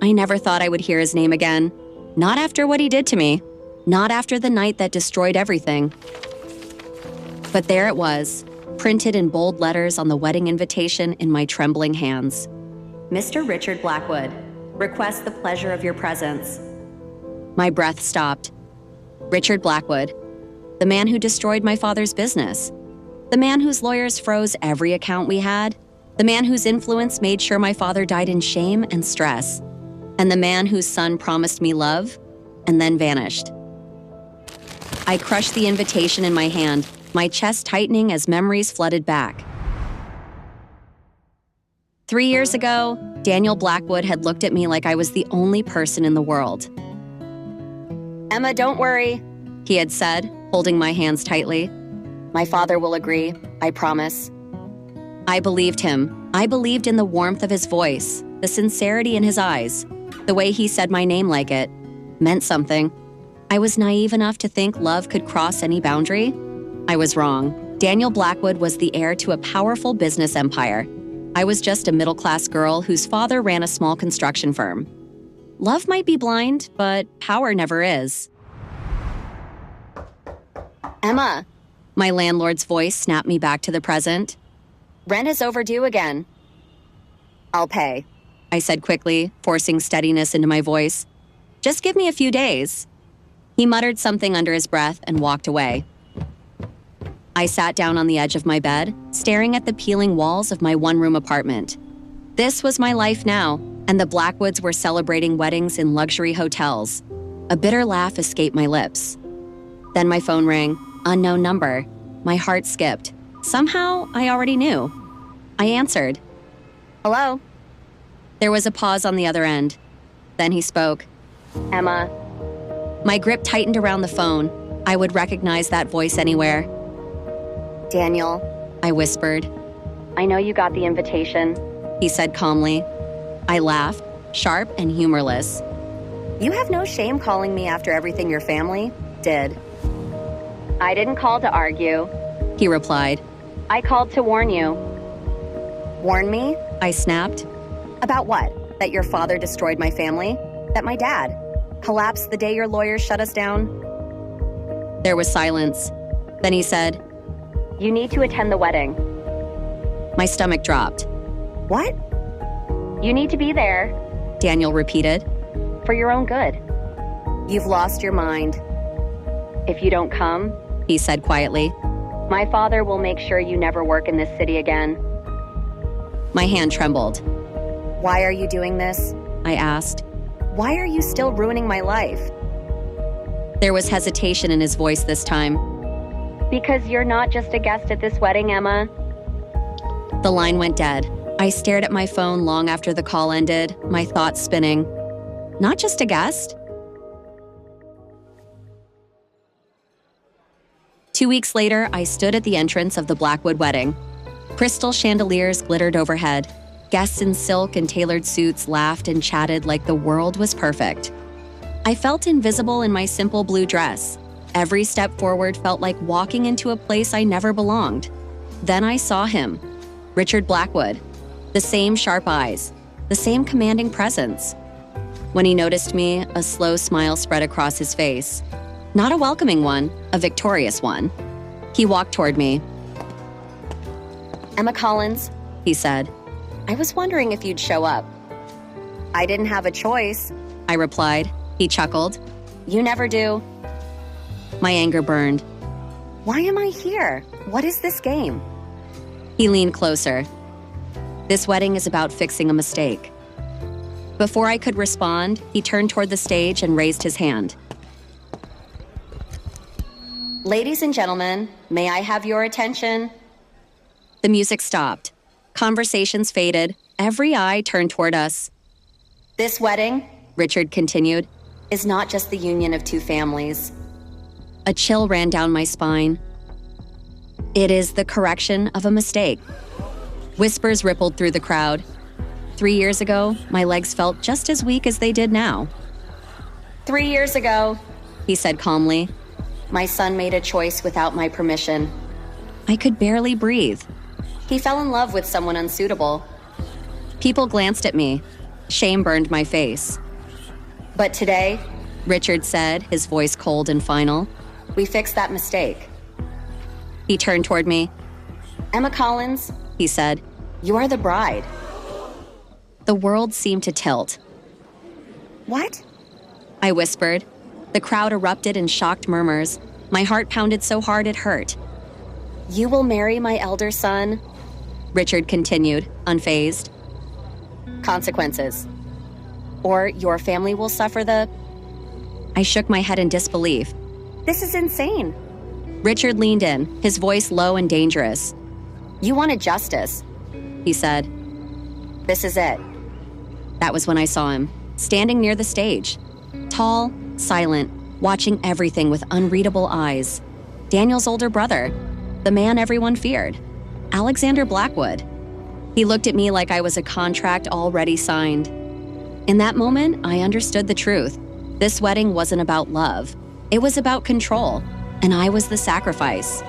I never thought I would hear his name again. Not after what he did to me. Not after the night that destroyed everything. But there it was, printed in bold letters on the wedding invitation in my trembling hands. Mr. Richard Blackwood, request the pleasure of your presence. My breath stopped. Richard Blackwood, the man who destroyed my father's business. The man whose lawyers froze every account we had. The man whose influence made sure my father died in shame and stress. And the man whose son promised me love and then vanished. I crushed the invitation in my hand, my chest tightening as memories flooded back. 3 years ago, Daniel Blackwood had looked at me like I was the only person in the world. "Emma, don't worry," he had said, holding my hands tightly. "My father will agree, I promise." I believed him. I believed in the warmth of his voice, the sincerity in his eyes. The way he said my name like it meant something. I was naive enough to think love could cross any boundary. I was wrong. Daniel Blackwood was the heir to a powerful business empire. I was just a middle-class girl whose father ran a small construction firm. Love might be blind, but power never is. "Emma," my landlord's voice snapped me back to the present. "Rent is overdue again." "I'll pay," I said quickly, forcing steadiness into my voice. "Just give me a few days." He muttered something under his breath and walked away. I sat down on the edge of my bed, staring at the peeling walls of my one-room apartment. This was my life now, and the Blackwoods were celebrating weddings in luxury hotels. A bitter laugh escaped my lips. Then my phone rang. Unknown number. My heart skipped. Somehow, I already knew. I answered. "Hello?" There was a pause on the other end. Then he spoke. "Emma." My grip tightened around the phone. I would recognize that voice anywhere. "Daniel," I whispered. "I know you got the invitation," he said calmly. I laughed, sharp and humorless. "You have no shame calling me after everything your family did." "I didn't call to argue," he replied. "I called to warn you." "Warn me?" I snapped. "About what? That your father destroyed my family? That my dad collapsed the day your lawyers shut us down?" There was silence. Then he said, "You need to attend the wedding." My stomach dropped. "What?" "You need to be there," Daniel repeated. "For your own good." "You've lost your mind." "If you don't come," he said quietly, "my father will make sure you never work in this city again." My hand trembled. "Why are you doing this?" I asked. "Why are you still ruining my life?" There was hesitation in his voice this time. "Because you're not just a guest at this wedding, Emma." The line went dead. I stared at my phone long after the call ended, my thoughts spinning. Not just a guest? 2 weeks later, I stood at the entrance of the Blackwood wedding. Crystal chandeliers glittered overhead. Guests in silk and tailored suits laughed and chatted like the world was perfect. I felt invisible in my simple blue dress. Every step forward felt like walking into a place I never belonged. Then I saw him, Richard Blackwood. The same sharp eyes, the same commanding presence. When he noticed me, a slow smile spread across his face. Not a welcoming one, a victorious one. He walked toward me. "Emma Collins," he said. "I was wondering if you'd show up." "I didn't have a choice," I replied. He chuckled. "You never do." My anger burned. "Why am I here? What is this game?" He leaned closer. "This wedding is about fixing a mistake." Before I could respond, he turned toward the stage and raised his hand. "Ladies and gentlemen, may I have your attention?" The music stopped. Conversations faded. Every eye turned toward us. "This wedding," Richard continued, "is not just the union of two families." A chill ran down my spine. "It is the correction of a mistake." Whispers rippled through the crowd. 3 years ago, my legs felt just as weak as they did now. 3 years ago, he said calmly, my son made a choice without my permission. I could barely breathe. He fell in love with someone unsuitable. People glanced at me. Shame burned my face. But today, Richard said, his voice cold and final, we fixed that mistake. He turned toward me. Emma Collins, he said, you are the bride. The world seemed to tilt. What? I whispered. The crowd erupted in shocked murmurs. My heart pounded so hard it hurt. You will marry my elder son? Richard continued, unfazed. Consequences. Or your family will suffer the... I shook my head in disbelief. This is insane. Richard leaned in, his voice low and dangerous. You wanted justice, he said. This is it. That was when I saw him, standing near the stage. Tall, silent, watching everything with unreadable eyes. Daniel's older brother, the man everyone feared, Alexander Blackwood. He looked at me like I was a contract already signed. In that moment, I understood the truth. This wedding wasn't about love. It was about control, and I was the sacrifice.